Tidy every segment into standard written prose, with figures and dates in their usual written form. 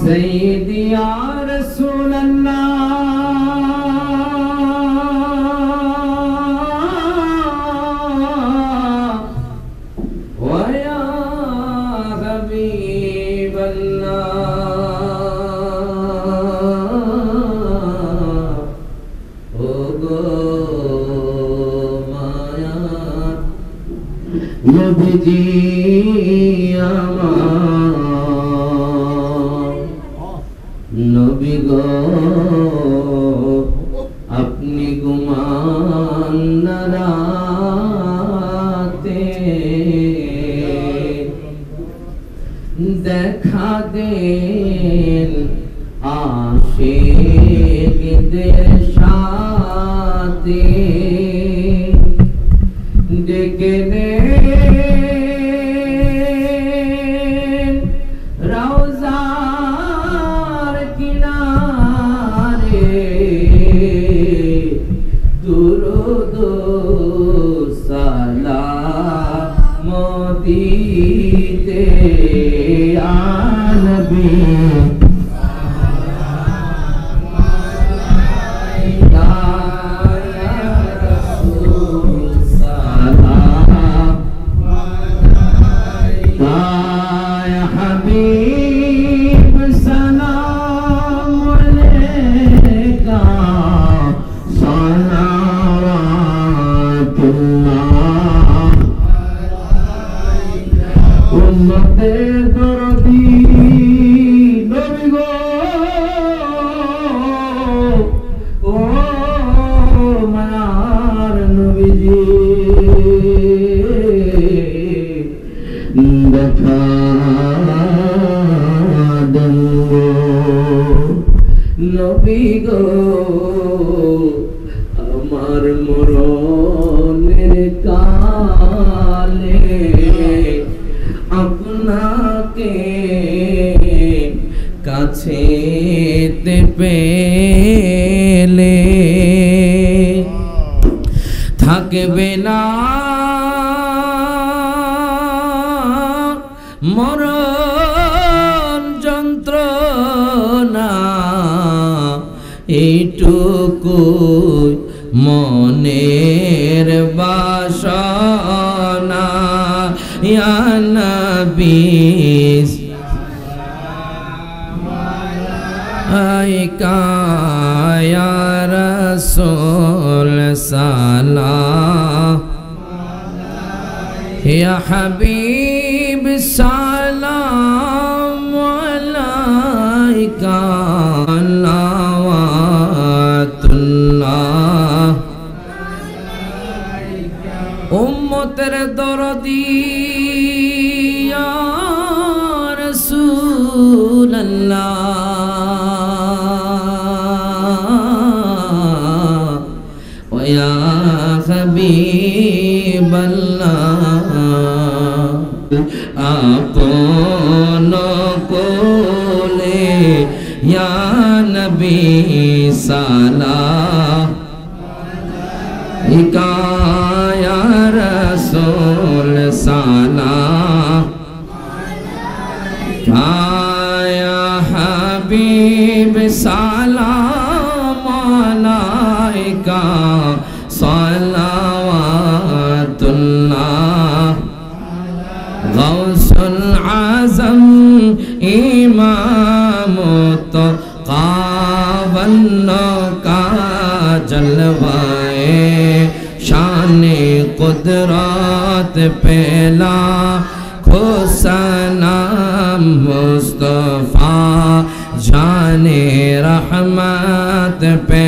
सैयदी या रसूल अल्लाह व या हबीब अल्लाह ओ गो माया नबीजी नबी गो अपनी गुमान न राते देखा देन आशिक़ शादी डेके दीते या नबी या रसूल सलाम या हबीब सलाम अलैका सलावतुल्लाह उम्मते दरदी नबी गो ओ मायार नबीजी देखा देंगो नबी गो আমার মরণের কালে আপনাকে কাছেতে পেলে থাকবে না মরণ যন্ত্রণা এইটুকু মনের বাসনা ইয়া নবী আলাইকা ইয়া রাসূল সালাম ইয়া হাবিব সালাম আলাইকা উম্মতের দরদি ইয়া রাসূল আল্লাহ ওয়া ইয়া হাবিব আল্লাহ আপন কোলে ইয়া নবী সালাম या रसूल सलाम या हबीब सलाम अलैका सलावतुल्लाह गौसुल आज़म इमाम तो कावन्नो का जलवाए शाने कुदरत पहला खुसनाम मुस्तफा जाने रहमत पे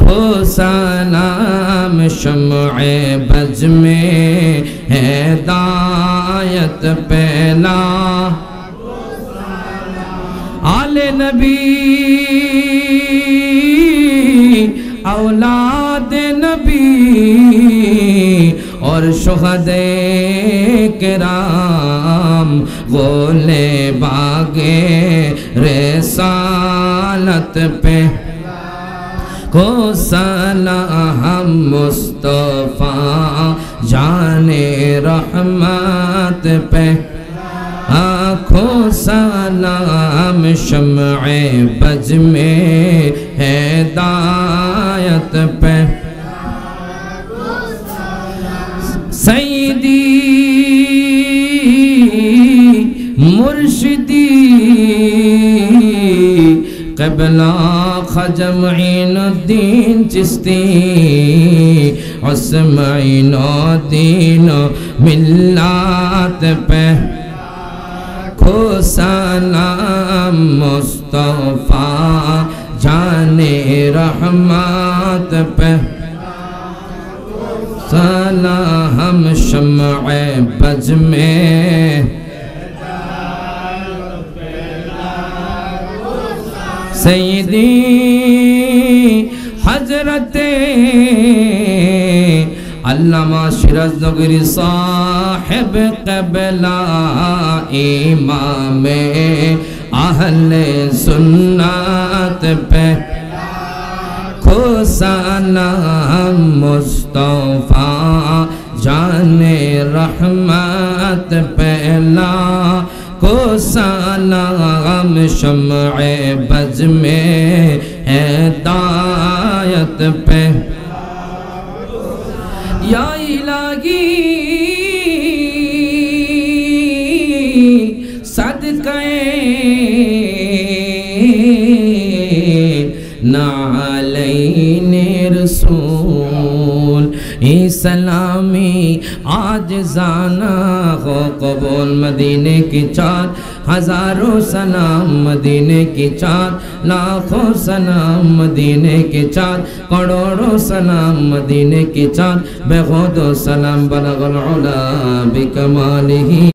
खुसनाम शम्ए बज में हिदायत पहला आले नबी औलाद नबी और शुहदे किराम गोले बागे रिसालत पे को सलाम मुस्तफा जाने रहमत पे आँखों सलाम ہم شمع بز میں ہدایت پہ سیدی مرشدی قبلہ خواجہ معین الدین چشتی عثمین دین ملات پہ کو سلام مصطفیٰ جان رحمت پہ سلام شمع بز میں سیدی حضرت علامہ شیراز نگری صاحب قبلہ امام اہل سنت پہ کو سلام مصطفیٰ جان رحمت پہلا کو سلام شمع بز میں ہدایت پہ یا الہی صدقہ نعلین رسول ای سلامی عاجزانہ ہو قبول مدینے کی 4000 سلام مدینے کی 4 لاکھوں سلام مدینے کی 4 کروڑوں سلام مدینے کی 4 بے خود و سلام بلغ العلا بکمالہ